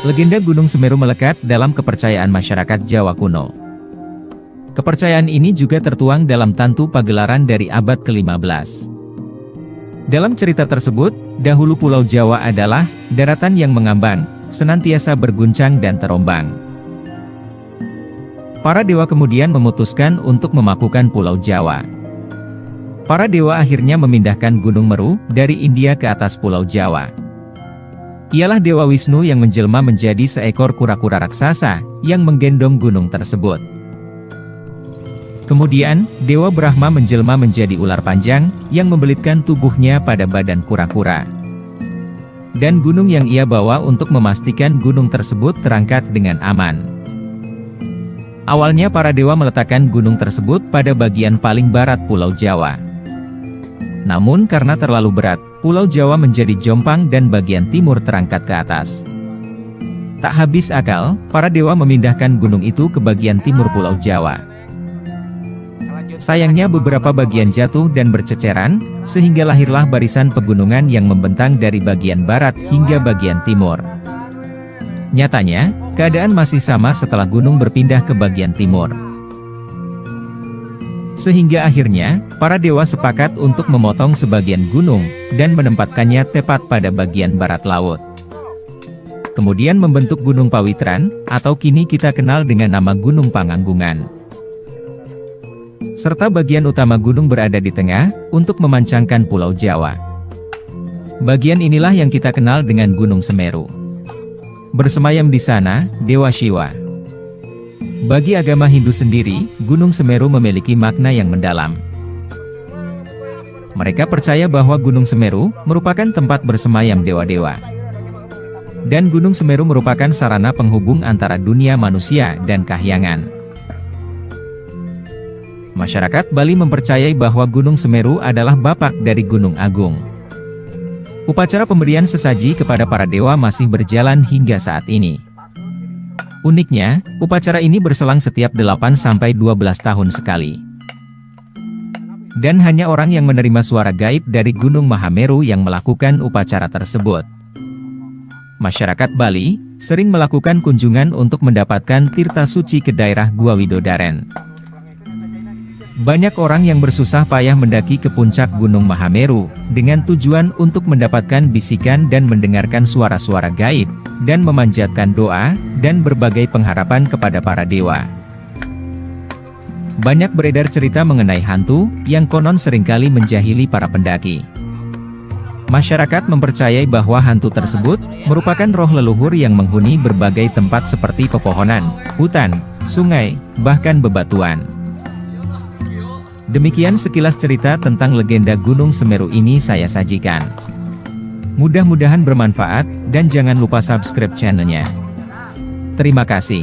Legenda Gunung Semeru melekat dalam kepercayaan masyarakat Jawa kuno. Kepercayaan ini juga tertuang dalam tantu pagelaran dari abad ke-15. Dalam cerita tersebut, dahulu Pulau Jawa adalah daratan yang mengambang, senantiasa berguncang dan terombang. Para dewa kemudian memutuskan untuk memakukan Pulau Jawa. Para dewa akhirnya memindahkan Gunung Meru dari India ke atas Pulau Jawa. Ialah Dewa Wisnu yang menjelma menjadi seekor kura-kura raksasa yang menggendong gunung tersebut. Kemudian, Dewa Brahma menjelma menjadi ular panjang yang membelitkan tubuhnya pada badan kura-kura. Dan gunung yang ia bawa untuk memastikan gunung tersebut terangkat dengan aman. Awalnya para dewa meletakkan gunung tersebut pada bagian paling barat Pulau Jawa. Namun karena terlalu berat, Pulau Jawa menjadi jompang dan bagian timur terangkat ke atas. Tak habis akal, para dewa memindahkan gunung itu ke bagian timur Pulau Jawa. Sayangnya beberapa bagian jatuh dan berceceran, sehingga lahirlah barisan pegunungan yang membentang dari bagian barat hingga bagian timur. Nyatanya, keadaan masih sama setelah gunung berpindah ke bagian timur. Sehingga akhirnya, para dewa sepakat untuk memotong sebagian gunung, dan menempatkannya tepat pada bagian barat laut. Kemudian membentuk Gunung Pawitran, atau kini kita kenal dengan nama Gunung Panganggungan. Serta bagian utama gunung berada di tengah, untuk memancangkan Pulau Jawa. Bagian inilah yang kita kenal dengan Gunung Semeru. Bersemayam di sana, Dewa Siwa. Bagi agama Hindu sendiri, Gunung Semeru memiliki makna yang mendalam. Mereka percaya bahwa Gunung Semeru merupakan tempat bersemayam dewa-dewa. Dan Gunung Semeru merupakan sarana penghubung antara dunia manusia dan kahyangan. Masyarakat Bali mempercayai bahwa Gunung Semeru adalah bapak dari Gunung Agung. Upacara pemberian sesaji kepada para dewa masih berjalan hingga saat ini. Uniknya, upacara ini berselang setiap 8-12 tahun sekali. Dan hanya orang yang menerima suara gaib dari Gunung Mahameru yang melakukan upacara tersebut. Masyarakat Bali sering melakukan kunjungan untuk mendapatkan tirta suci ke daerah Gua Widodaren. Banyak orang yang bersusah payah mendaki ke puncak Gunung Mahameru, dengan tujuan untuk mendapatkan bisikan dan mendengarkan suara-suara gaib, dan memanjatkan doa, dan berbagai pengharapan kepada para dewa. Banyak beredar cerita mengenai hantu, yang konon seringkali menjahili para pendaki. Masyarakat mempercayai bahwa hantu tersebut, merupakan roh leluhur yang menghuni berbagai tempat seperti pepohonan, hutan, sungai, bahkan bebatuan. Demikian sekilas cerita tentang legenda Gunung Semeru ini saya sajikan. Mudah-mudahan bermanfaat, dan jangan lupa subscribe channelnya. Terima kasih.